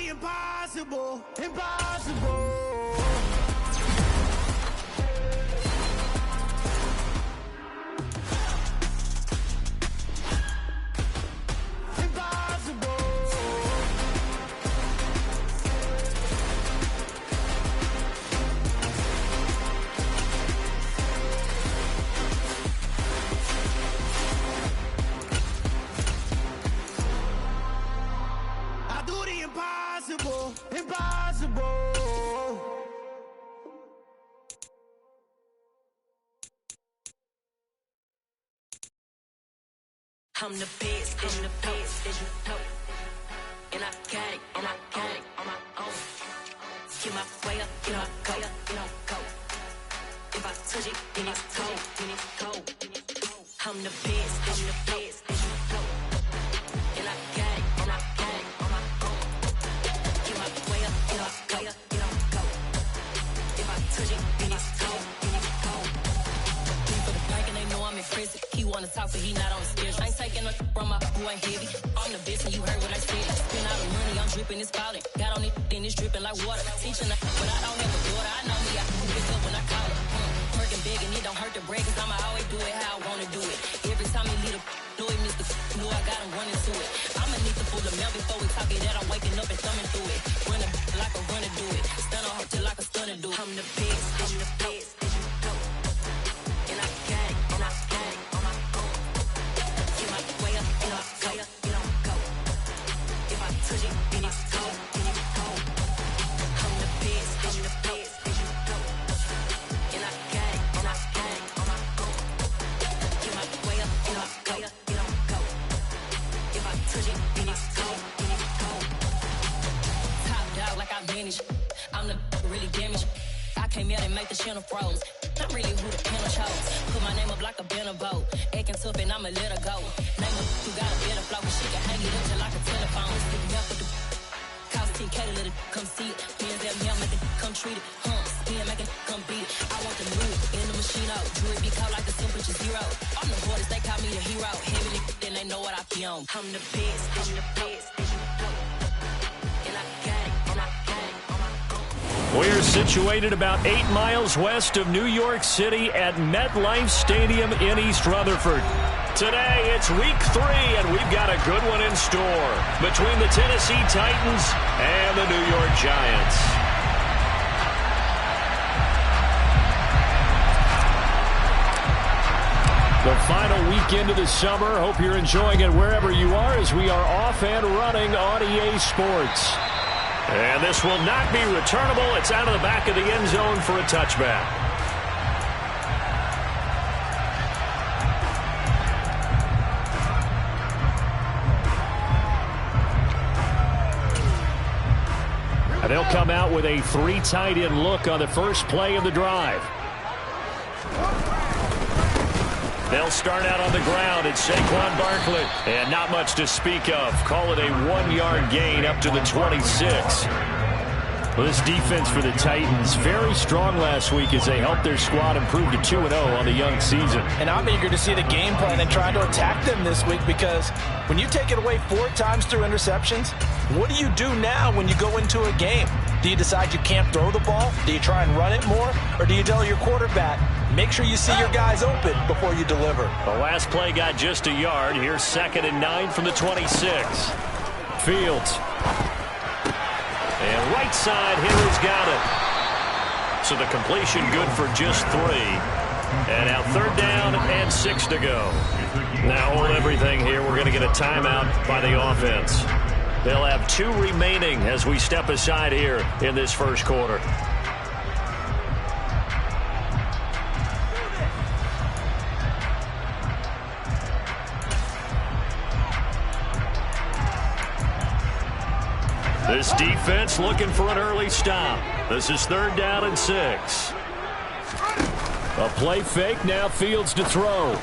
impossible, impossible. Impossible, impossible. I'm the best, and you know. And I got it, and I got it on my own. Get my way up, get my go, go. If I touch it, then it's cold, I'm the best, and you know. And I got it, and I got it on my own. Get my way up, get my go. If I touch it, then it's cold, For the bank and they know I'm in prison. He wanna talk, but he not on the schedule. I ain't taking no from my boy heavy. I'm the best and you heard what I said. Spend all the money, I'm dripping, it's falling. Got on it, then it's dripping like water. Teaching her, but I don't have a daughter. I know me, I can pick up when I call her. Working big and it don't hurt to break, cause I'ma always do it how I wanna do it. Every time he lead a know it, Mr. Know I got him running to it. I'ma need to pull the mail before we talk it that I'm waking up and thumbing through it. Running like a runner do it. Stun on her till like a stunner do it. I'm the best, and I got it, and I got it on my own. Get my way up, and I go. If I touch it, then it's cold, I'm the best, and I got it, and I got it on my own. Get my way up, and I go. If I touch it, then it's cold, Top dog like I vanished. I'm the really damaged. I came out and make the channel froze. I'm really who the panel chose. Put my name up like a banner boat. Acting tough and I'ma let her go. Name her who got a better flow. She can hang it up just like a telephone. Stick me up with the cost 10K to let it come see it. Hands that mail, make it come treat it. Spin, make it come beat it. I want the new in the machine out. Jewelry be caught like the temperature zero. I'm the hardest, they call me the hero. Heavy then they know what I be on. I'm the best, and you know. And I got it, and I got it on my own. We're situated about 8 miles west of New York City at MetLife Stadium in East Rutherford. Today, it's week 3, and we've got a good one in store between the Tennessee Titans and the New York Giants. The final weekend of the summer. Hope you're enjoying it wherever you are as we are off and running on EA Sports. And this will not be returnable. It's out of the back of the end zone for a touchback. And they'll come out with a 3 tight end look on the first play of the drive. They'll start out on the ground. It's Saquon Barkley. And not much to speak of. Call it a 1-yard gain up to the 26. Well, this defense for the Titans, very strong last week as they helped their squad improve to 2-0 on the young season. And I'm eager to see the game plan and trying to attack them this week, because when you take it away 4 times through interceptions, what do you do now when you go into a game? Do you decide you can't throw the ball? Do you try and run it more? Or do you tell your quarterback, make sure you see your guys open before you deliver? The last play got just a yard. Here's 2nd and 9 from the 26. Fields. And right side, Henry's got it. So the completion good for just 3. And now 3rd down and 6 to go. Now hold everything here. We're going to get a timeout by the offense. They'll have 2 remaining as we step aside here in this first quarter. This defense looking for an early stop. This is 3rd down and 6. A play fake, now Fields to throw.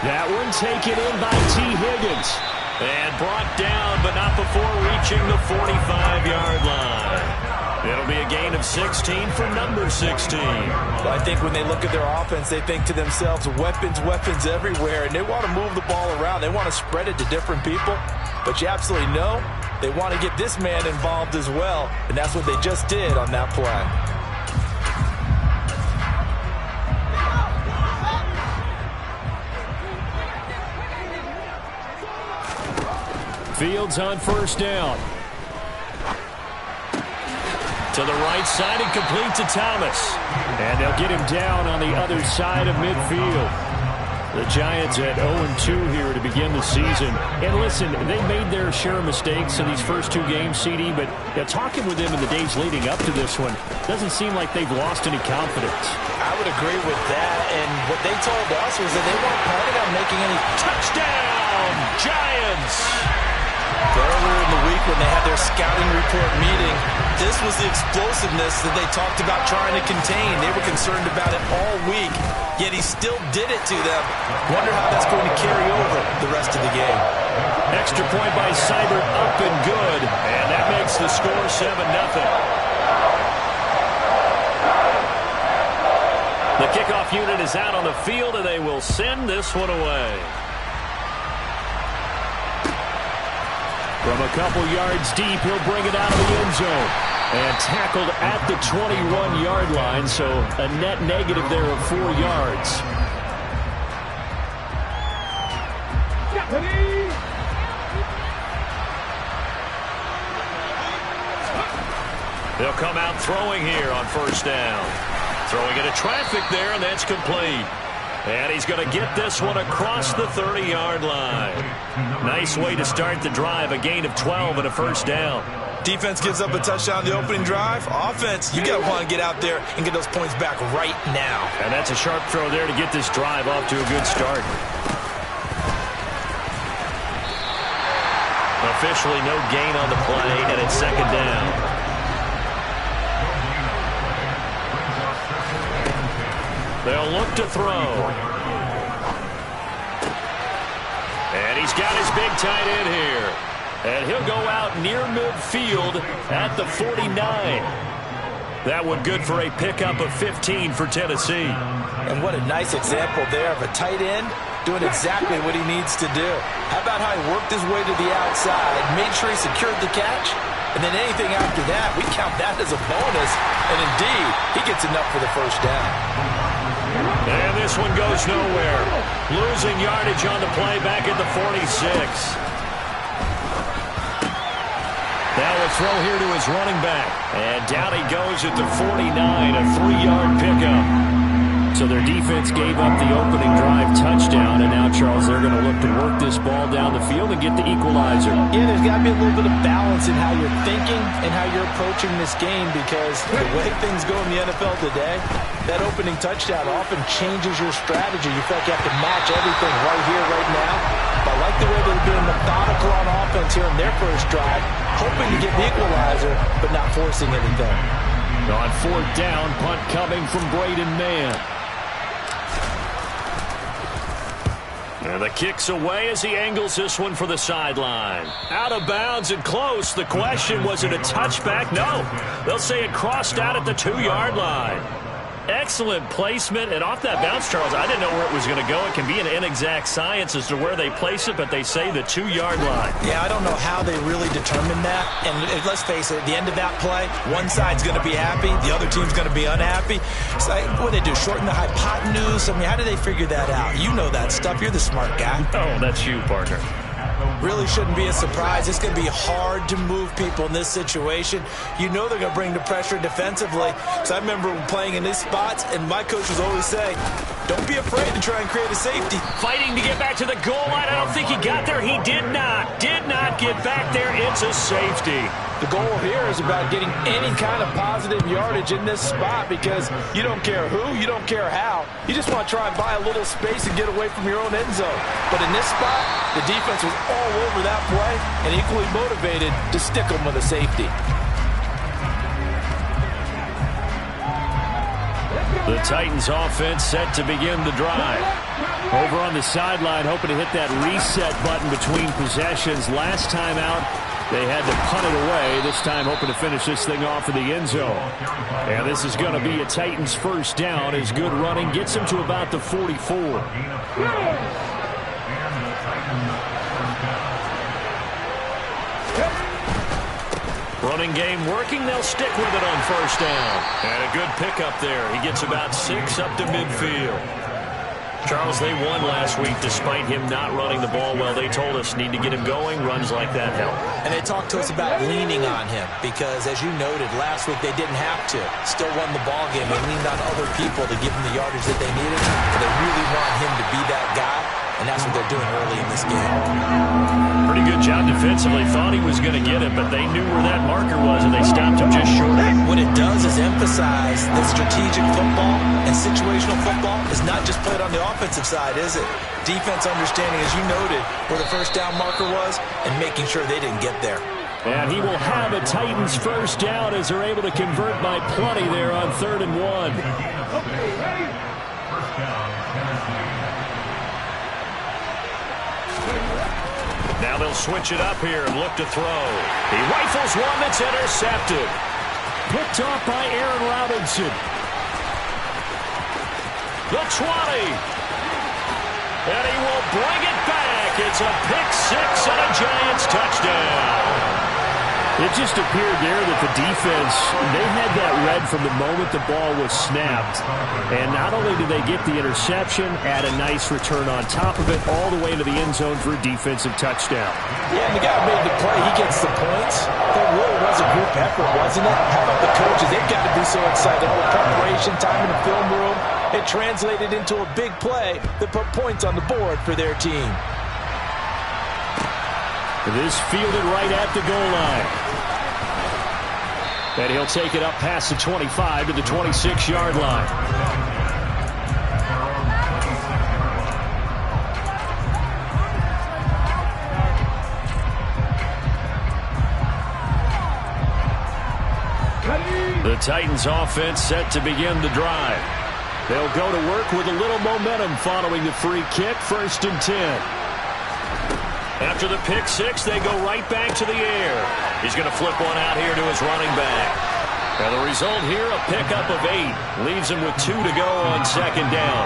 That one taken in by T. Higgins. And brought down, but not before reaching the 45-yard line. It'll be a gain of 16 for number 16. Well, I think when they look at their offense, they think to themselves, weapons everywhere, and they want to move the ball around. They want to spread it to different people. But you absolutely know they want to get this man involved as well, and that's what they just did on that play. Fields on first down. To the right side and complete to Thomas. And they'll get him down on the other side of midfield. The Giants at 0-2 here to begin the season. And listen, they made their share of mistakes in these first two games, CD, but talking with them in the days leading up to this one, doesn't seem like they've lost any confidence. I would agree with that, and what they told us was that they weren't planning on making any touchdown Giants! Earlier in the week when they had their scouting report meeting, this was the explosiveness that they talked about trying to contain. They were concerned about it all week, yet he still did it to them. Wonder how that's going to carry over the rest of the game. Extra point by Seibert, up and good, and that makes the score 7-0. The kickoff unit is out on the field, and they will send this one away. From a couple yards deep, he'll bring it out of the end zone. And tackled at the 21-yard line, so a net negative there of 4 yards. They'll come out throwing here on first down. Throwing into traffic there, and that's complete. And he's going to get this one across the 30-yard line. Nice way to start the drive, a gain of 12 and a first down. Defense gives up a touchdown the opening drive. Offense, you got to want to get out there and get those points back right now. And that's a sharp throw there to get this drive off to a good start. Officially no gain on the play, and it's second down. They'll look to throw. And he's got his big tight end here. And he'll go out near midfield at the 49. That one good for a pickup of 15 for Tennessee. And what a nice example there of a tight end doing exactly what he needs to do. How about how he worked his way to the outside, made sure he secured the catch, and then anything after that, we count that as a bonus. And indeed, he gets enough for the first down. And this one goes nowhere. Losing yardage on the play back at the 46. Now a throw here to his running back. And down he goes at the 49, a 3-yard pickup. So their defense gave up the opening drive touchdown, and now, Charles, they're going to look to work this ball down the field and get the equalizer. Yeah, there's got to be a little bit of balance in how you're thinking and how you're approaching this game, because the way things go in the NFL today, that opening touchdown often changes your strategy. You feel like you have to match everything right here, right now. But I like the way they're being methodical on offense here in their first drive, hoping to get the equalizer, but not forcing anything. On fourth down, punt coming from Braden Mann. And the kick's away as he angles this one for the sideline. Out of bounds and close. The question, was it a touchback? No. They'll say it crossed out at the 2-yard line. Excellent placement, and off that bounce, Charles, I didn't know where it was going to go. It can be an inexact science as to where they place it, but they say the 2-yard line. Yeah, I don't know how they really determined that. And let's face it, at the end of that play, one side's going to be happy, the other team's going to be unhappy. It's like, what do they do, shorten the hypotenuse? I mean, how do they figure that out? You know that stuff. You're the smart guy. Oh, that's you, partner. Really shouldn't be a surprise. It's going to be hard to move people in this situation. You know they're going to bring the pressure defensively. So I remember playing in these spots, and my coach was always saying, don't be afraid to try and create a safety. Fighting to get back to the goal line. I don't think he got there. He did not get back there. It's a safety. The goal here is about getting any kind of positive yardage in this spot, because you don't care who, you don't care how. You just want to try and buy a little space and get away from your own end zone. But in this spot, the defense was all over that play and equally motivated to stick them with a safety. The Titans offense set to begin the drive. Over on the sideline, hoping to hit that reset button between possessions. Last time out, they had to punt it away. This time hoping to finish this thing off in the end zone. And this is going to be a Titans first down. His good running gets him to about the 44. Running game working. They'll stick with it on first down. And a good pickup there. He gets about 6 up to midfield. Charles, they won last week despite him not running the ball well. They told us need to get him going. Runs like that help. And they talked to us about leaning on him because, as you noted, last week they didn't have to. Still won the ball game. They leaned on other people to give them the yardage that they needed. But they really want him to be that guy, and that's what they're doing early in this game. Pretty good job defensively. Thought he was going to get it, but they knew where that marker was, and they stopped him just short. What it does is emphasize that strategic football and situational football is not just played on the offensive side, is it? Defense understanding, as you noted, where the first down marker was and making sure they didn't get there. And he will have a Titans first down as they're able to convert by plenty there on 3rd and 1. Okay, ready? First down. Now they'll switch it up here and look to throw. He rifles one that's intercepted. Picked off by Aaron Robinson. The 20. And he will bring it back. It's a pick 6 and a Giants touchdown. It just appeared there that the defense, they had that read from the moment the ball was snapped. And not only did they get the interception, add a nice return on top of it, all the way to the end zone for a defensive touchdown. Yeah, and the guy made the play. He gets the points. That really was a group effort, wasn't it? How about the coaches? They've got to be so excited. All the preparation, time in the film room, it translated into a big play that put points on the board for their team. This fielded right at the goal line. And he'll take it up past the 25 to the 26-yard line. The Titans offense set to begin the drive. They'll go to work with a little momentum following the free kick, 1st and 10. After the pick 6, they go right back to the air. He's going to flip one out here to his running back. And the result here, a pickup of 8. Leaves him with 2 to go on 2nd down.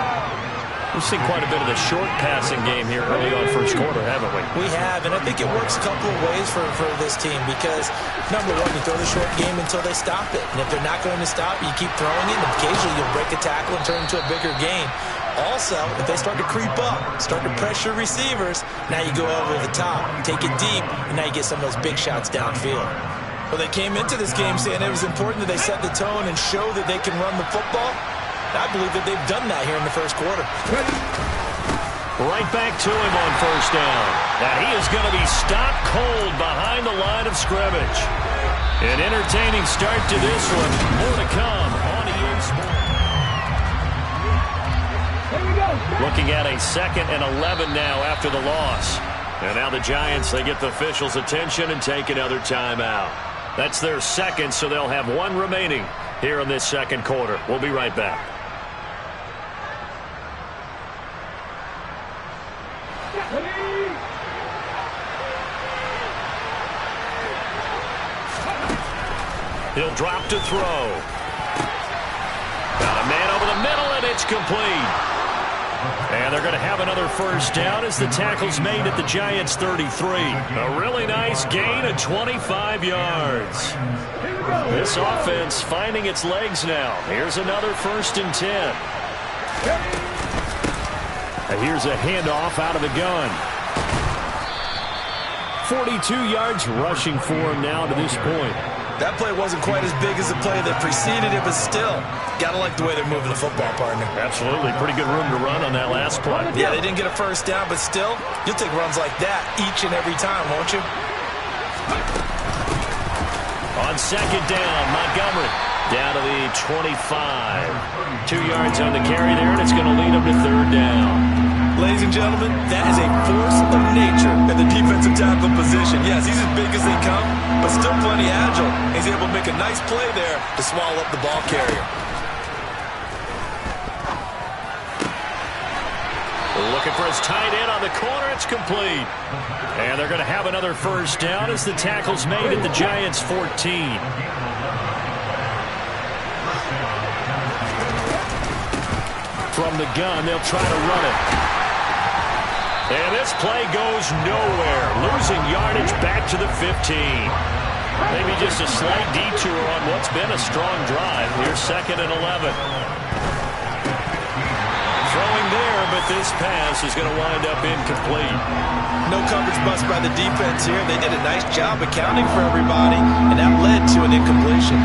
We've seen quite a bit of the short passing game here early on first quarter, haven't we? We have, and I think it works a couple of ways for this team because, number one, you throw the short game until they stop it. And if they're not going to stop it, you keep throwing it, and occasionally you'll break a tackle and turn it into a bigger gain. Also, if they start to creep up, start to pressure receivers, now you go over the top, take it deep, and now you get some of those big shots downfield. Well, they came into this game saying it was important that they set the tone and show that they can run the football. I believe that they've done that here in the first quarter. Right back to him on first down. Now he is going to be stopped cold behind the line of scrimmage. An entertaining start to this one. More to come on EA Sports. Looking at a 2nd and 11 now after the loss. And now the Giants, they get the officials' attention and take another timeout. That's their 2nd, so they'll have 1 remaining here in this 2nd quarter. We'll be right back. He'll drop to throw. Got a man over the middle, and it's complete. And they're going to have another first down as the tackle's made at the Giants' 33. A really nice gain of 25 yards. This offense finding its legs now. Here's another 1st and 10. And here's a handoff out of the gun. 42 yards rushing for him now to this point. That play wasn't quite as big as the play that preceded it, but still, got to like the way they're moving the football, partner. Absolutely. Pretty good room to run on that last play. Yeah, they didn't get a first down, but still, you'll take runs like that each and every time, won't you? On 2nd down, Montgomery down to the 25. 2 yards on the carry there, and it's going to lead him to 3rd down. Ladies and gentlemen, that is a force of nature in the defensive tackle position. Yes, he's as big as they come, but still plenty agile. He's able to make a nice play there to swallow up the ball carrier. Looking for his tight end on the corner. It's complete. And they're going to have another first down as the tackle's made at the Giants' 14. From the gun, they'll try to run it. And this play goes nowhere. Losing yardage back to the 15. Maybe just a slight detour on what's been a strong drive. Here's 2nd and 11. Throwing there, but this pass is going to wind up incomplete. No coverage bust by the defense here. They did a nice job accounting for everybody, and that led to an incompletion.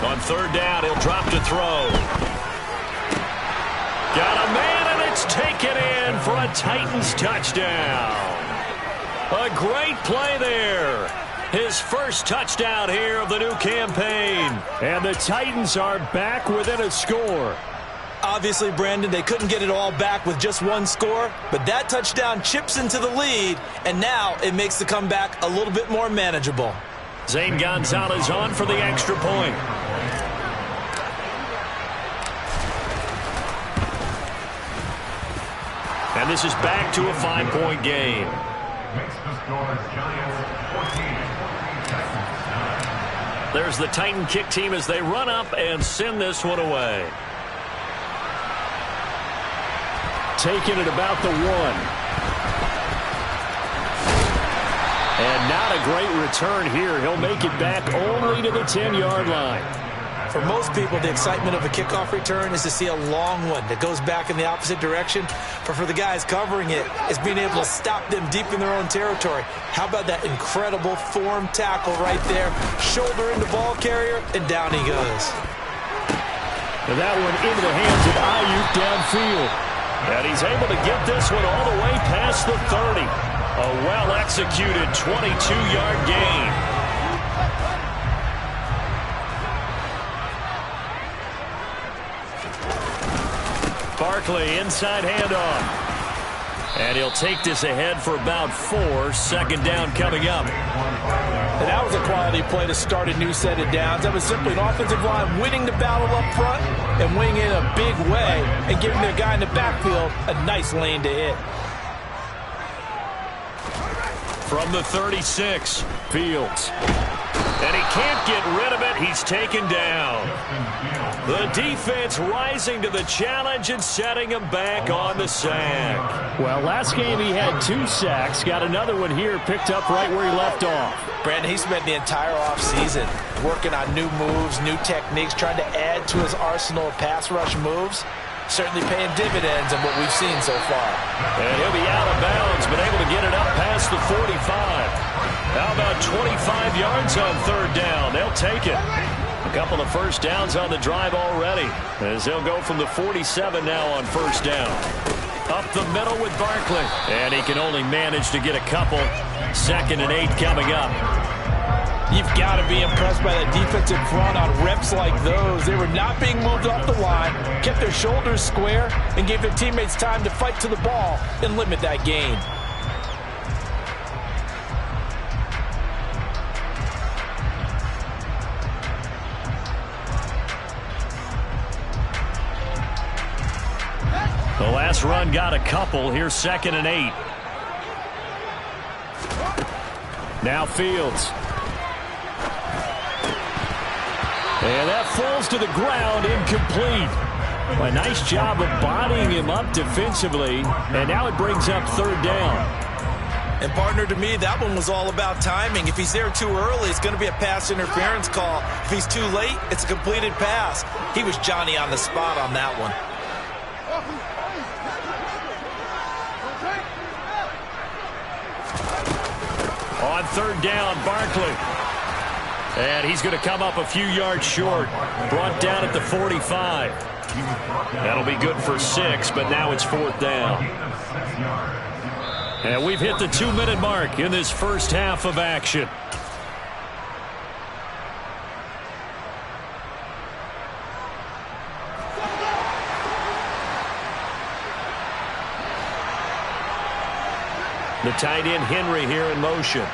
On 3rd down, he'll drop to throw. Got a man, and it's taken in for a Titans touchdown. A great play there. His first touchdown here of the new campaign. And the Titans are back within a score. Obviously, Brandon, they couldn't get it all back with just one score, but that touchdown chips into the lead, and now it makes the comeback a little bit more manageable. Zane Gonzalez on for the extra point. And this is back to a 5-point game. Makes the score Giants 14. There's the Titan kick team as they run up and send this one away. Taking it about the 1. And not a great return here. He'll make it back only to the 10-yard line. For most people, the excitement of a kickoff return is to see a long one that goes back in the opposite direction. But for the guys covering it, it's being able to stop them deep in their own territory. How about that incredible form tackle right there? Shoulder in the ball carrier, and down he goes. And that one into the hands of Ayuk downfield. And he's able to get this one all the way past the 30. A well-executed 22-yard gain. Barkley, inside handoff. And he'll take this ahead for about 4. 2nd down coming up. And that was a quality play to start a new set of downs. That was simply an offensive line winning the battle up front and winning in a big way and giving their guy in the backfield a nice lane to hit. From the 36, Fields. And he can't get rid of it. He's taken down. The defense rising to the challenge and setting him back on the sack. Well, last game he had 2 sacks. Got another one here picked up right where he left off. Brandon, he spent the entire offseason working on new moves, new techniques, trying to add to his arsenal of pass rush moves. Certainly paying dividends in what we've seen so far. And he'll be out of bounds, but able to get it up past the 45. How about 25 yards on 3rd down? They'll take it. A couple of first downs on the drive already, as they'll go from the 47 now on 1st down. Up the middle with Barkley. And he can only manage to get a couple. 2nd and 8 coming up. You've got to be impressed by that defensive front on reps like those. They were not being moved off the line, kept their shoulders square, and gave their teammates time to fight to the ball and limit that gain. The last run got a couple. Here's 2nd and 8. Now Fields. And that falls to the ground, incomplete. A nice job of bodying him up defensively, and now it brings up 3rd down. And partner, to me, that one was all about timing. If he's there too early, it's going to be a pass interference call. If he's too late, it's a completed pass. He was Johnny on the spot on that one. On 3rd down, Barkley. And he's going to come up a few yards short. Brought down at the 45. That'll be good for 6, but now it's 4th down. And we've hit the 2-minute mark in this first half of action. The tight end Henry here in motion.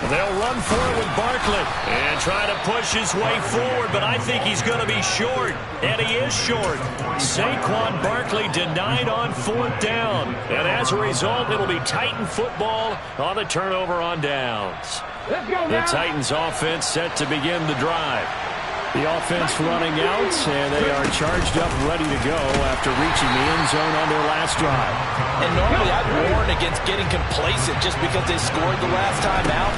They'll run for it with Barkley and try to push his way forward, but I think he's going to be short, and he is short. Saquon Barkley denied on 4th down, and as a result, it'll be Titan football on the turnover on downs. The Titans offense set to begin the drive. The offense running out, and they are charged up, ready to go after reaching the end zone on their last drive. And normally I'd warn against getting complacent just because they scored the last time out.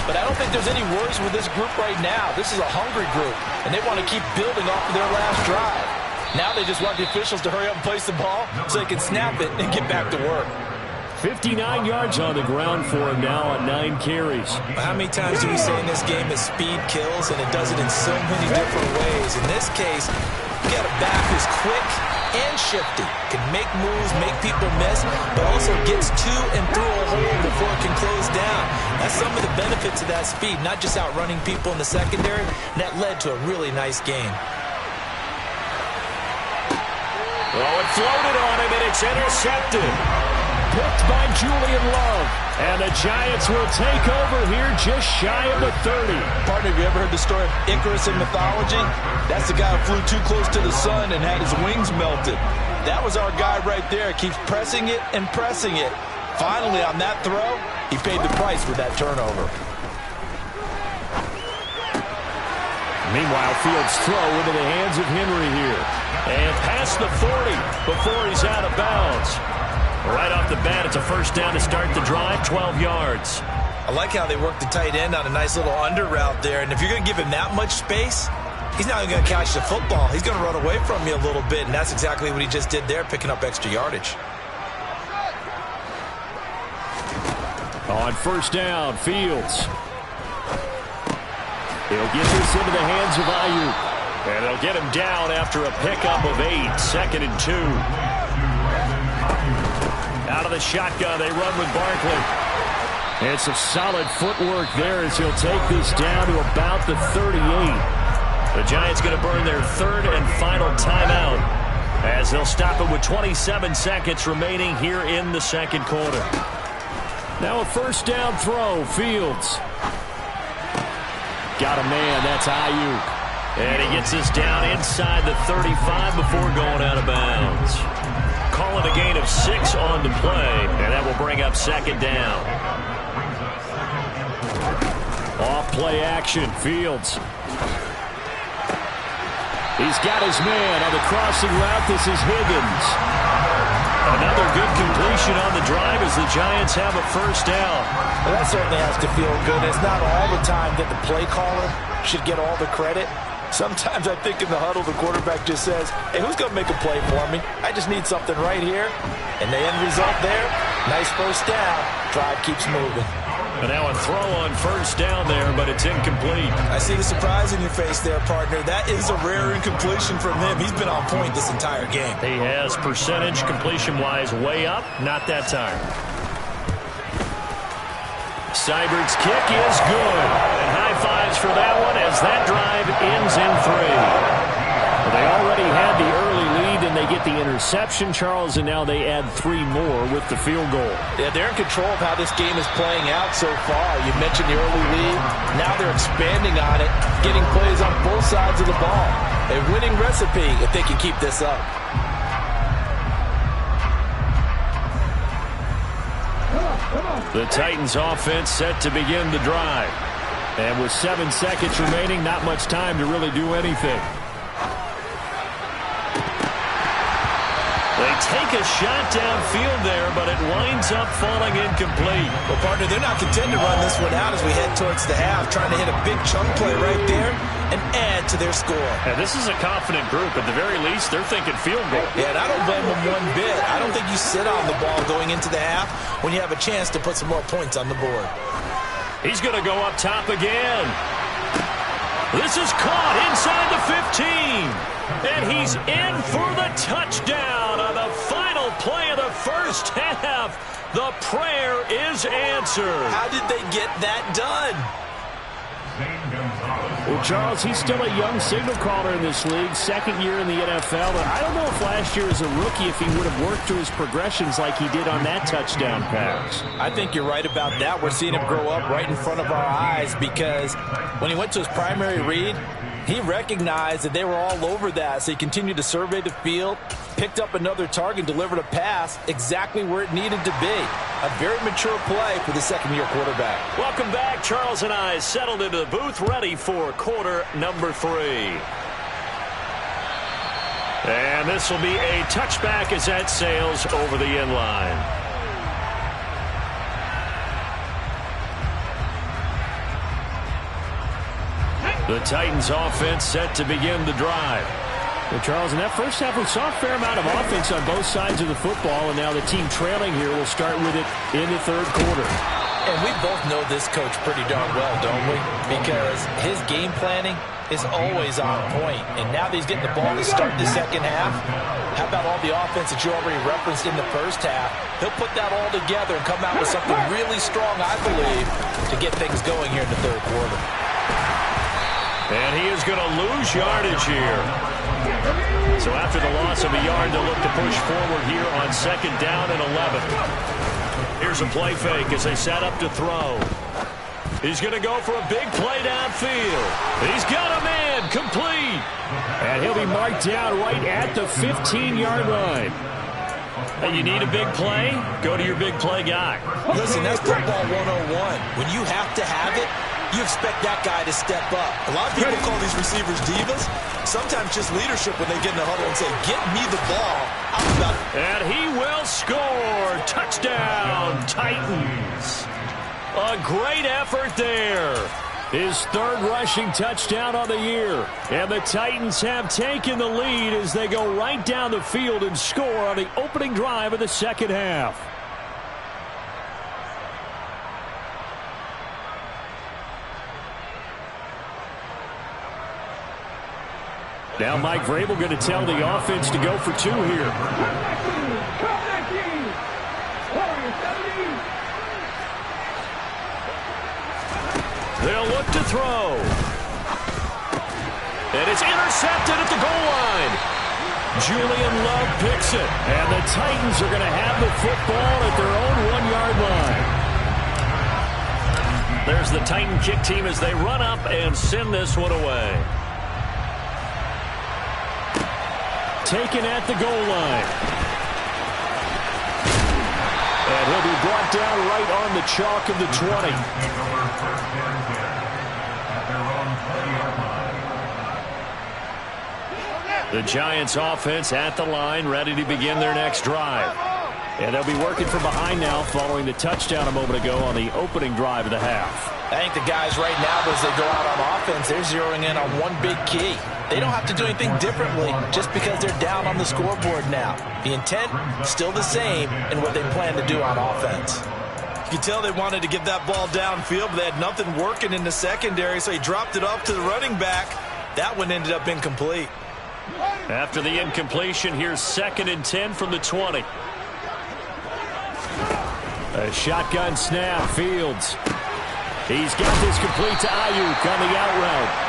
But I don't think there's any worries with this group right now. This is a hungry group, and they want to keep building off of their last drive. Now they just want the officials to hurry up and place the ball so they can snap it and get back to work. 59 yards on the ground for him now on 9 carries. How many times do we say in this game that speed kills, and it does it in so many different ways? In this case, you got a back who's quick and shifty, can make moves, make people miss, but also gets to and through a hole before it can close down. That's some of the benefits of that speed, not just outrunning people in the secondary, and that led to a really nice game. Oh, it floated on him, and it's intercepted. Picked by Julian Love. And the Giants will take over here just shy of the 30. Partner, have you ever heard the story of Icarus in mythology? That's the guy who flew too close to the sun and had his wings melted. That was our guy right there. Keeps pressing it and pressing it. Finally, on that throw, he paid the price with that turnover. Meanwhile, Fields' throw into the hands of Henry here. And past the 40 before he's out of bounds. Right off the bat, it's a first down to start the drive, 12 yards. I like how they work the tight end on a nice little under route there. And if you're going to give him that much space, he's not even going to catch the football. He's going to run away from you a little bit, and that's exactly what he just did there, picking up extra yardage. On first down, Fields. He'll get this into the hands of Ayuk. And they'll get him down after a pickup of 8, 2nd and 2. Out of the shotgun, they run with Barkley. And some solid footwork there as he'll take this down to about the 38. The Giants going to burn their 3rd and final timeout as they'll stop it with 27 seconds remaining here in the 2nd quarter. Now a first down throw, Fields. Got a man, that's Ayuk. And he gets this down inside the 35 before going out of bounds. Call it a gain of 6 on the play, and that will bring up 2nd down. Off play action, Fields. He's got his man on the crossing route. This is Higgins. Another good completion on the drive as the Giants have a first down. Well, that certainly has to feel good. It's not all the time that the play caller should get all the credit. Sometimes I think in the huddle, the quarterback just says, hey, who's going to make a play for me? I just need something right here. And the end result there, nice first down. Drive keeps moving. And now a throw on first down there, but it's incomplete. I see the surprise in your face there, partner. That is a rare incompletion from him. He's been on point this entire game. He has percentage completion-wise way up, not that time. Seibert's kick is good. And high fives for that one as that drive ends in 3. They already had the early lead, and they get the interception, Charles, and now they add 3 more with the field goal. Yeah, they're in control of how this game is playing out so far. You mentioned the early lead. Now they're expanding on it, getting plays on both sides of the ball. A winning recipe if they can keep this up. The Titans offense set to begin the drive. And with 7 seconds remaining, not much time to really do anything. They take a shot downfield there, but it winds up falling incomplete. Well, partner, they're not content to run this one out as we head towards the half, trying to hit a big chunk play right there and add to their score. And this is a confident group. At the very least, they're thinking field goal. Yeah, and I don't blame them one bit. I don't think you sit on the ball going into the half when you have a chance to put some more points on the board. He's going to go up top again. This is caught inside the 15. And he's in for the touchdown on the final play of the first half. The prayer is answered. How did they get that done? Well, Charles, he's still a young signal caller in this league, 2nd year in the NFL. But I don't know if last year as a rookie if he would have worked through his progressions like he did on that touchdown pass. I think you're right about that. We're seeing him grow up right in front of our eyes because when he went to his primary read, he recognized that they were all over that, so he continued to survey the field, picked up another target, delivered a pass exactly where it needed to be. A very mature play for the second-year quarterback. Welcome back. Charles and I settled into the booth, ready for quarter number 3. And this will be a touchback as that sails over the end line. The Titans offense set to begin the drive. Well, Charles, in that first half, we saw a fair amount of offense on both sides of the football, and now the team trailing here will start with it in the third quarter. And we both know this coach pretty darn well, don't we? Because his game planning is always on point. And now that he's getting the ball to start the second half, how about all the offense that you already referenced in the first half? He'll put that all together and come out with something really strong, I believe, to get things going here in the third quarter. And he is going to lose yardage here. So after the loss of a yard, they'll look to push forward here on second down and 11. Here's a play fake as they set up to throw. He's going to go for a big play downfield. He's got a man complete. And he'll be marked down right at the 15-yard line. Hey, you need a big play? Go to your big play guy. Listen, that's football 101. When you have to have it, you expect that guy to step up. A lot of people call these receivers divas. Sometimes just leadership when they get in the huddle and say, get me the ball. I'm about it. And he will score. Touchdown, Titans. A great effort there. His third rushing touchdown on the year. And the Titans have taken the lead as they go right down the field and score on the opening drive of the second half. Now Mike Vrabel going to tell the offense to go for 2 here. They'll look to throw. And it's intercepted at the goal line. Julian Love picks it. And the Titans are going to have the football at their own 1-yard line. There's the Titan kick team as they run up and send this one away. Taken at the goal line. And he'll be brought down right on the chalk of the 20. The Giants offense at the line, ready to begin their next drive. And they'll be working from behind now following the touchdown a moment ago on the opening drive of the half. I think the guys right now, as they go out on offense, they're zeroing in on one big key. They don't have to do anything differently just because they're down on the scoreboard now. The intent, still the same in what they plan to do on offense. You can tell they wanted to get that ball downfield, but they had nothing working in the secondary, so he dropped it off to the running back. That one ended up incomplete. After the incompletion, here's 2nd and 10 from the 20. A shotgun snap, Fields. He's got this complete to Ayuk on the out route.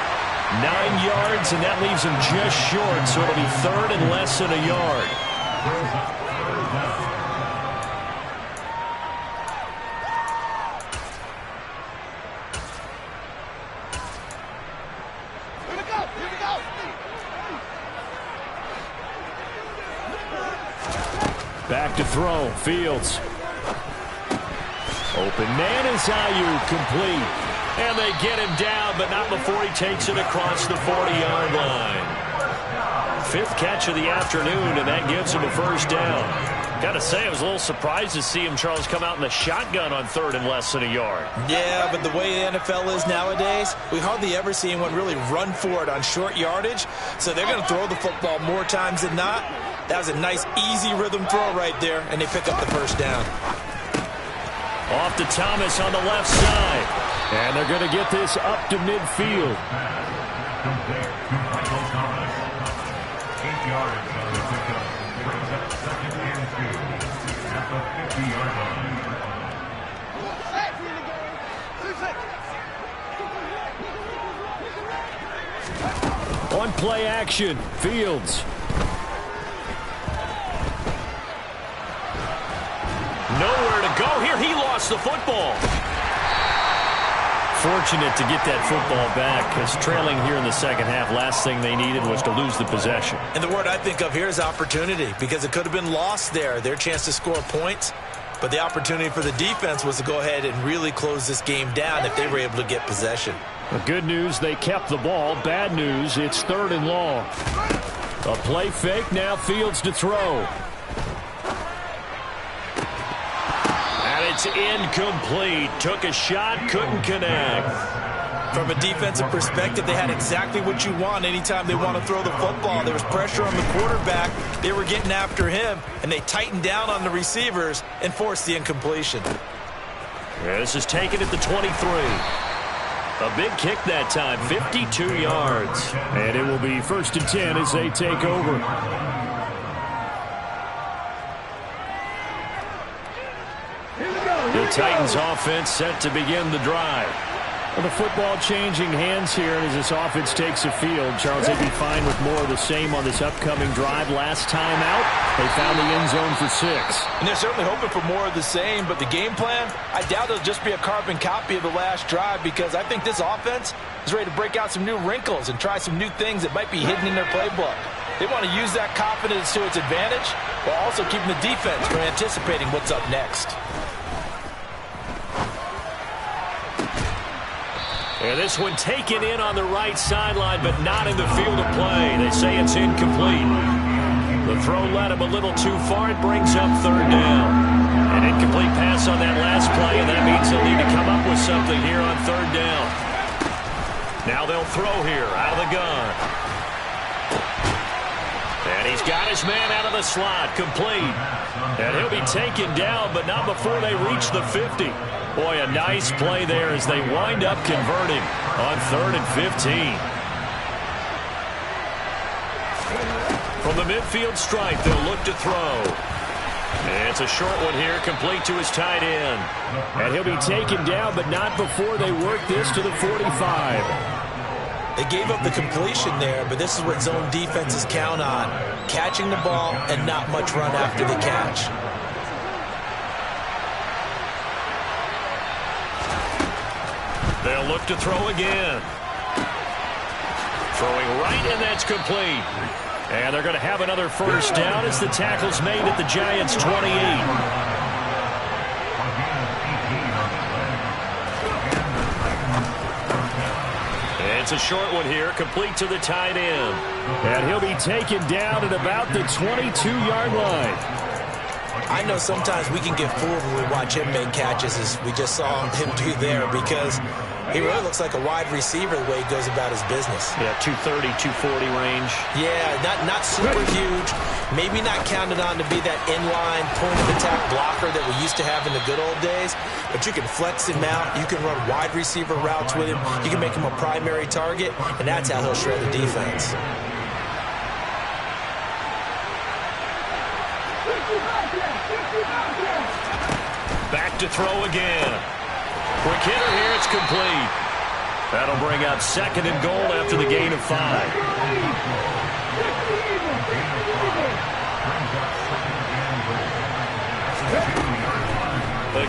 9 yards, and that leaves him just short, so it'll be 3rd and less than a yard. Back to throw, Fields. Open man is Ayuk, complete. And they get him down, but not before he takes it across the 40-yard line. 5th catch of the afternoon, and that gives him a first down. Got to say, I was a little surprised to see him, Charles, come out in the shotgun on 3rd and less than a yard. Yeah, but the way the NFL is nowadays, we hardly ever see anyone really run for it on short yardage. So they're going to throw the football more times than not. That was a nice, easy rhythm throw right there, and they pick up the first down. Off to Thomas on the left side. And they're going to get this up to midfield. Michael Thomas. 8 yards on the pickup. Brings up 2nd and 2 at the 50-yard line. On play action, Fields. Nowhere to go here. He lost the football. fortunate to get that football back because trailing here in the second half, last thing they needed was to lose the possession. And the word I think of here is opportunity, because it could have been lost there, their chance to score points. But the opportunity for the defense was to go ahead and really close this game down if they were able to get possession. The good news, they kept the ball. Bad news, it's 3rd and long. A play fake, now Fields to throw. And it's incomplete. Took a shot, couldn't connect. From a defensive perspective, they had exactly what you want anytime they want to throw the football. There was pressure on the quarterback. They were getting after him, and they tightened down on the receivers and forced the incompletion. Yeah, this is taken at the 23. A big kick that time, 52 yards. And it will be 1st and 10 as they take over. The Titans offense set to begin the drive. Well, the football changing hands here as this offense takes the field. Charles, they'd be fine with more of the same on this upcoming drive. Last time out, they found the end zone for 6. And they're certainly hoping for more of the same, but the game plan, I doubt it'll just be a carbon copy of the last drive, because I think this offense is ready to break out some new wrinkles and try some new things that might be hidden in their playbook. They want to use that confidence to its advantage while also keeping the defense from anticipating what's up next. And this one taken in on the right sideline, but not in the field of play. They say it's incomplete. The throw led him a little too far. It brings up 3rd down. An incomplete pass on that last play, and that means they'll need to come up with something here on 3rd down. Now they'll throw here out of the gun. And he's got his man out of the slot, complete. And he'll be taken down, but not before they reach the 50. Boy, a nice play there as they wind up converting on 3rd and 15. From the midfield stripe, they'll look to throw. And it's a short one here, complete to his tight end. And he'll be taken down, but not before they work this to the 45. They gave up the completion there, but this is what zone defenses count on. Catching the ball and not much run after the catch. They'll look to throw again. Throwing right, and that's complete. And they're going to have another 1st down as the tackle's made at the Giants' 28. It's a short one here, complete to the tight end. And he'll be taken down at about the 22-yard line. I know sometimes we can get fooled when we watch him make catches, as we just saw him do there, because he really looks like a wide receiver the way he goes about his business. Yeah, 230, 240 range. Yeah, not super huge. Maybe not counted on to be that inline point-of-attack blocker that we used to have in the good old days, but you can flex him out. You can run wide receiver routes with him. You can make him a primary target, and that's how he'll shred the defense. Back to throw again. Quick hitter here, it's complete. That'll bring up 2nd and goal after the gain of 5.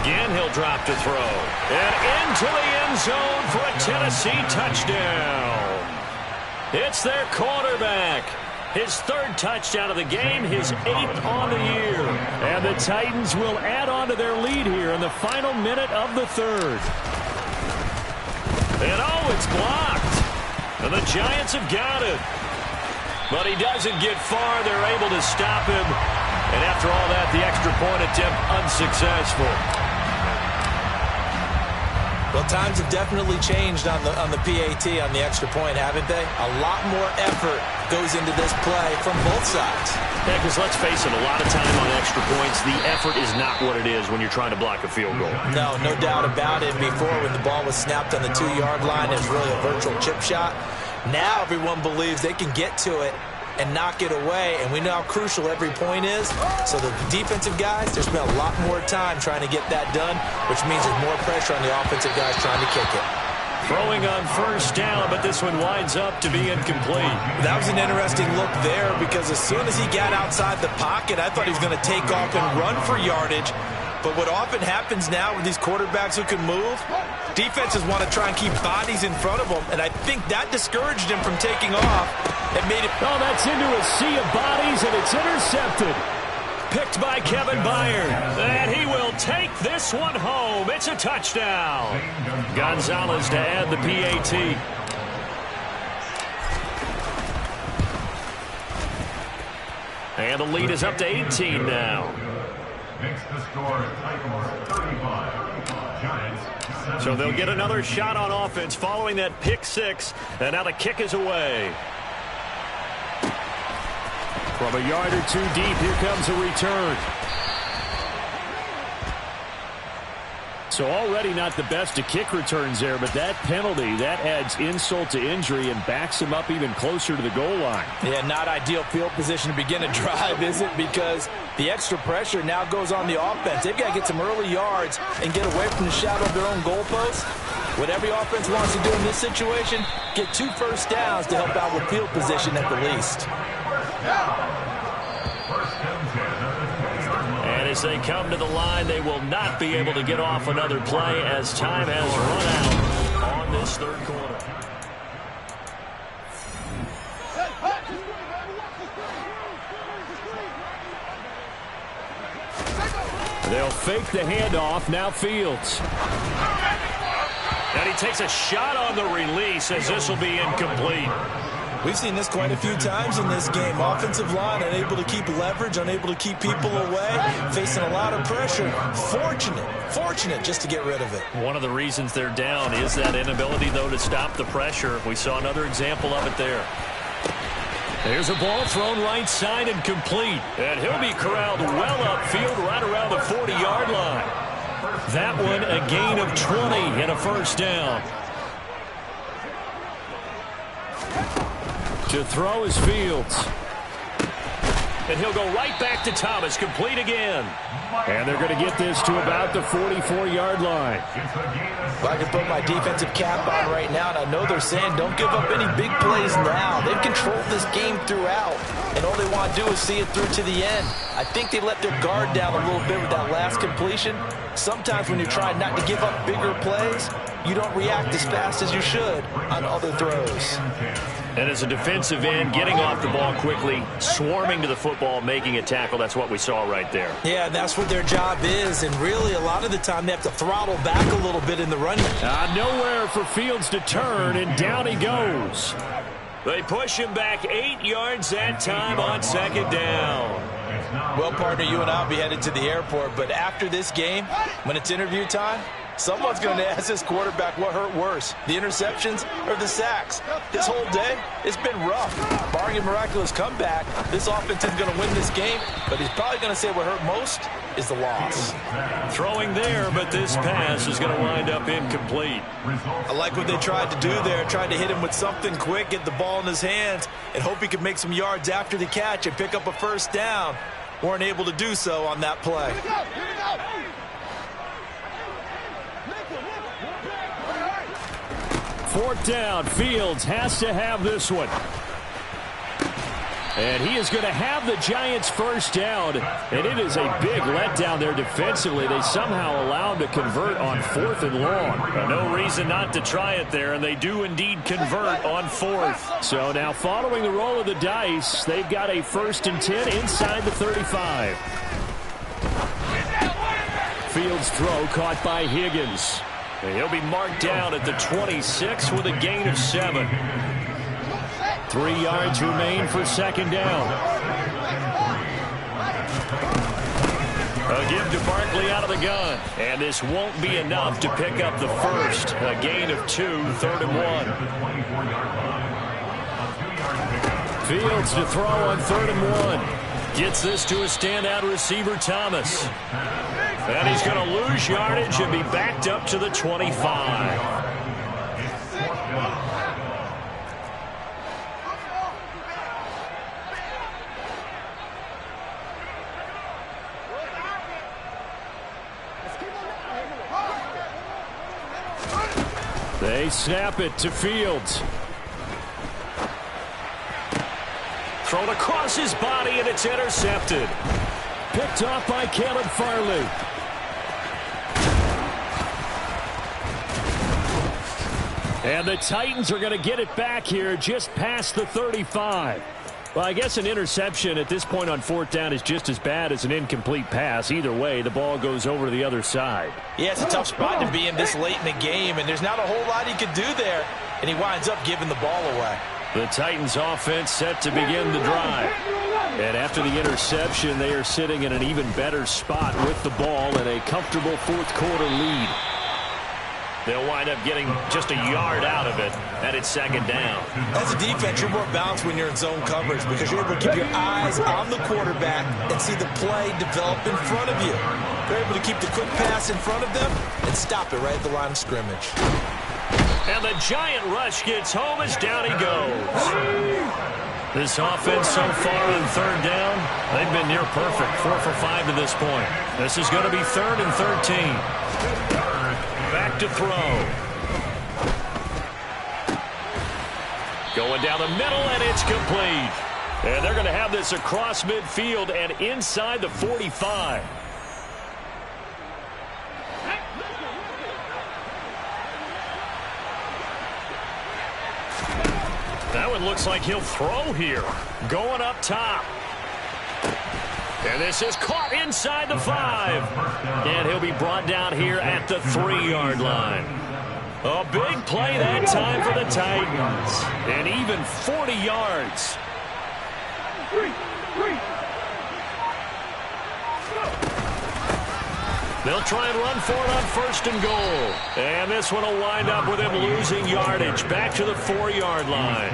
Again, he'll drop to throw. And into the end zone for a Tennessee touchdown. It's their quarterback. His 3rd touchdown of the game, his 8th on the year. And the Titans will add on to their lead here in the final minute of the 3rd. And oh, it's blocked. And the Giants have got it. But he doesn't get far. They're able to stop him. And after all that, the extra point attempt unsuccessful. Well, times have definitely changed on the PAT, on the extra point, haven't they? A lot more effort goes into this play from both sides. Yeah, because let's face it, a lot of time on extra points, the effort is not what it is when you're trying to block a field goal. No doubt about it. Before, when the ball was snapped on the 2-yard line, it was really a virtual chip shot. Now everyone believes they can get to it and knock it away, and we know how crucial every point is. So the defensive guys, they spent a lot more time trying to get that done, which means there's more pressure on the offensive guys trying to kick it. Throwing on 1st down, but this one winds up to be incomplete. That was an interesting look there, because as soon as he got outside the pocket, I thought he was going to take off and run for yardage. But what often happens now with these quarterbacks who can move, defenses want to try and keep bodies in front of them, and I think that discouraged him from taking off. It made it... Oh, that's into a sea of bodies, and it's intercepted. Picked by Kevin Byard. And he will take this one home. It's a touchdown. Gonzalez to add the PAT. And the lead is up to 18 now. Makes the score Titans 35. Giants 17. So they'll get another shot on offense following that pick six. And now the kick is away. From a yard or two deep, here comes a return. So already not the best of kick returns there, but that penalty, that adds insult to injury and backs him up even closer to the goal line. Yeah, not ideal field position to begin a drive, is it? Because the extra pressure now goes on the offense. They've got to get some early yards and get away from the shadow of their own goalpost. What every offense wants to do in this situation, get 2 first downs to help out with field position at the least. And as they come to the line, they will not be able to get off another play as time has run out on this third quarter. They'll fake the handoff. Now Fields. And he takes a shot on the release as this will be incomplete. We've seen this quite a few times in this game. Offensive line unable to keep leverage, unable to keep people away, facing a lot of pressure. Fortunate just to get rid of it. One of the reasons they're down is that inability, though, to stop the pressure. We saw another example of it there. There's a ball thrown right side and complete. And he'll be corralled well upfield right around the 40-yard line. That one a gain of 20 and a first down. To throw is Fields. And he'll go right back to Thomas, complete again. And they're going to get this to about the 44-yard line. Well, I can put my defensive cap on right now, and I know they're saying don't give up any big plays now. They've controlled this game throughout, and all they want to do is see it through to the end. I think they let their guard down a little bit with that last completion. Sometimes when you're trying not to give up bigger plays, you don't react as fast as you should on other throws. And as a defensive end, getting off the ball quickly, swarming to the football, making a tackle, that's what we saw right there. Yeah, that's what their job is, and really a lot of the time they have to throttle back a little bit in the running. Nowhere for Fields to turn, and down he goes. They push him back 8 yards that time on second down. Well, partner, you and I will be headed to the airport, but after this game, when it's interview time, someone's going to ask this quarterback what hurt worse, the interceptions or the sacks. His whole day, it's been rough. Barring a miraculous comeback, this offense isn't going to win this game, but he's probably going to say what hurt most is the loss. Throwing there, but this pass is going to wind up incomplete. I like what they tried to do there, tried to hit him with something quick, get the ball in his hands, and hope he could make some yards after the catch and pick up a first down. Weren't able to do so on that play. Fourth down, Fields has to have this one. And he is going to have the Giants first down. And it is a big letdown there defensively. They somehow allow him to convert on 4th and long. No reason not to try it there, and they do indeed convert on 4th. So now following the roll of the dice, they've got a 1st and 10 inside the 35. Fields' throw caught by Higgins. And he'll be marked down at the 26 with a gain of 7. 3 yards remain for second down. A give to Barkley out of the gun. And this won't be enough to pick up the first. A gain of 2, 3rd and 1. Fields to throw on 3rd and 1. Gets this to a standout receiver, Thomas. And he's going to lose yardage and be backed up to the 25. They snap it to Fields. Thrown across his body, and it's intercepted. Picked off by Caleb Farley. And the Titans are going to get it back here just past the 35. Well, I guess an interception at this point on 4th down is just as bad as an incomplete pass. Either way, the ball goes over to the other side. Yeah, it's a tough spot to be in this late in the game, and there's not a whole lot he could do there, and he winds up giving the ball away. The Titans offense set to begin the drive. And after the interception, they are sitting in an even better spot with the ball and a comfortable 4th quarter lead. They'll wind up getting just a yard out of it, and it's 2nd down. As a defense, you're more balanced when you're in zone coverage because you're able to keep your eyes on the quarterback and see the play develop in front of you. They're able to keep the quick pass in front of them and stop it right at the line of scrimmage. And the giant rush gets home as down he goes. This offense so far on 3rd down, they've been near perfect, 4 for 5 to this point. This is going to be 3rd and 13. Back to throw. Going down the middle, and it's complete. And they're going to have this across midfield and inside the 45. That one looks like he'll throw here. Going up top. And this is caught inside the 5. And he'll be brought down here at the 3-yard line. A big play that time for the Titans. And even 40 yards. They'll try and run for it on 1st and goal. And this one will wind up with him losing yardage back to the 4-yard line.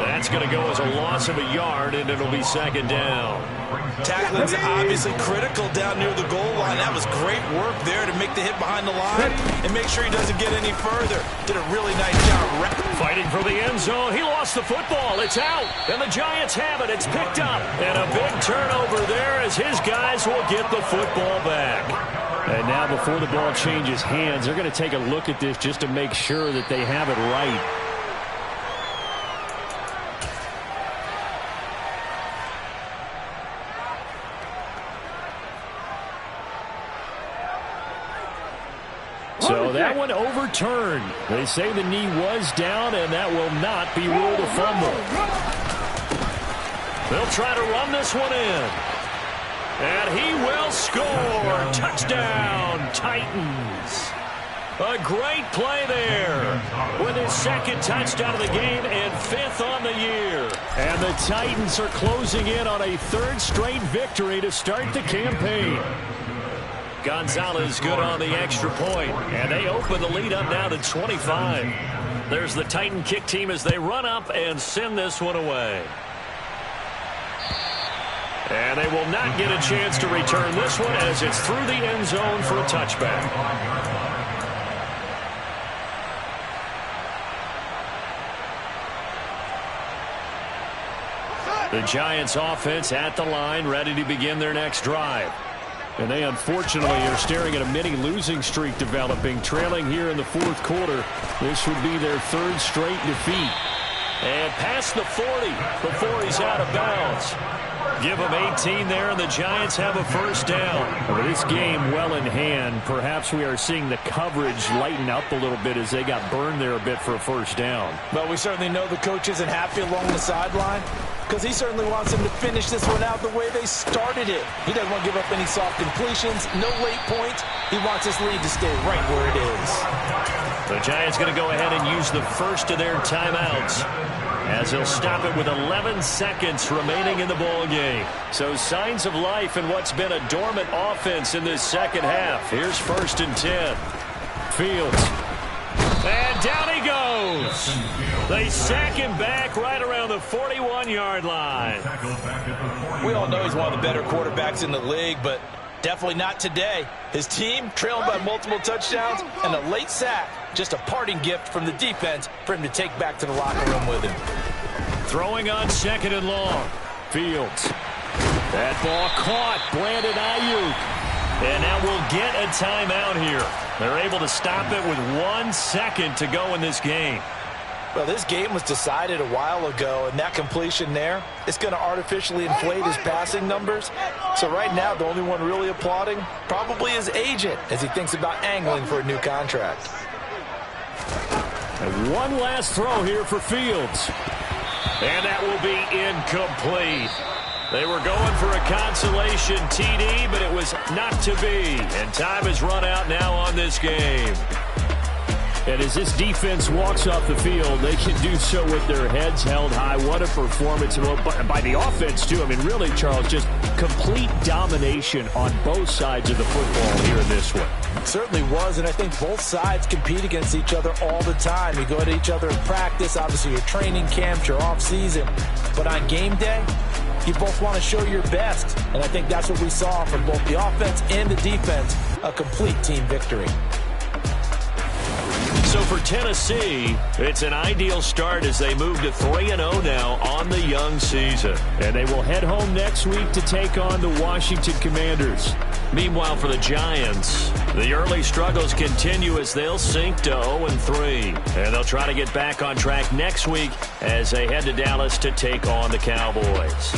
That's going to go as a loss of a yard, and it'll be 2nd down. Tackling's obviously critical down near the goal line. That was great work there to make the hit behind the line and make sure he doesn't get any further. Did a really nice job. Fighting for the end zone. He lost the football. It's out. And the Giants have it. It's picked up. And a big turnover there as his guys will get the football back. And now before the ball changes hands, they're going to take a look at this just to make sure that they have it right. So that one overturned. They say the knee was down, and that will not be ruled a fumble. They'll try to run this one in. And he will score. Touchdown, Titans. A great play there with his 2nd touchdown of the game and 5th on the year. And the Titans are closing in on a 3rd straight victory to start the campaign. Gonzalez good on the extra point, and they open the lead up now to 25. There's the Titan kick team as they run up and send this one away. And they will not get a chance to return this one as it's through the end zone for a touchback. The Giants offense at the line, ready to begin their next drive. And they unfortunately are staring at a mini losing streak developing, trailing here in the 4th quarter. This would be their 3rd straight defeat. And past the 40 before he's out of bounds. Give them 18 there, and the Giants have a 1st down. With this game well in hand, perhaps we are seeing the coverage lighten up a little bit as they got burned there a bit for a 1st down. But we certainly know the coach isn't happy along the sideline because he certainly wants them to finish this one out the way they started it. He doesn't want to give up any soft completions, no late points. He wants his lead to stay right where it is. The Giants going to go ahead and use the first of their timeouts, as they'll stop it with 11 seconds remaining in the ball game. So signs of life in what's been a dormant offense in this 2nd half. Here's 1st and 10. Fields. And down he goes. They sack him back right around the 41-yard line. We all know he's one of the better quarterbacks in the league, but definitely not today. His team trailed by multiple touchdowns and a late sack. Just a parting gift from the defense for him to take back to the locker room with him. Throwing on 2nd and long. Fields. That ball caught. Brandon Ayuk. And now we'll get a timeout here. They're able to stop it with 1 second to go in this game. Well, this game was decided a while ago, and that completion there is going to artificially inflate his passing numbers. So right now, the only one really applauding probably his agent as he thinks about angling for a new contract. And one last throw here for Fields. And that will be incomplete. They were going for a consolation TD, but it was not to be. And time has run out now on this game. And as this defense walks off the field, they can do so with their heads held high. What a performance by the offense, too. I mean, really, Charles, just complete domination on both sides of the football here in this one. Certainly was, and I think both sides compete against each other all the time. You go at each other in practice, obviously your training camps, your off-season. But on game day, you both want to show your best. And I think that's what we saw from both the offense and the defense, a complete team victory. So for Tennessee, it's an ideal start as they move to 3-0 now on the young season. And they will head home next week to take on the Washington Commanders. Meanwhile, for the Giants, the early struggles continue as they'll sink to 0-3. And they'll try to get back on track next week as they head to Dallas to take on the Cowboys.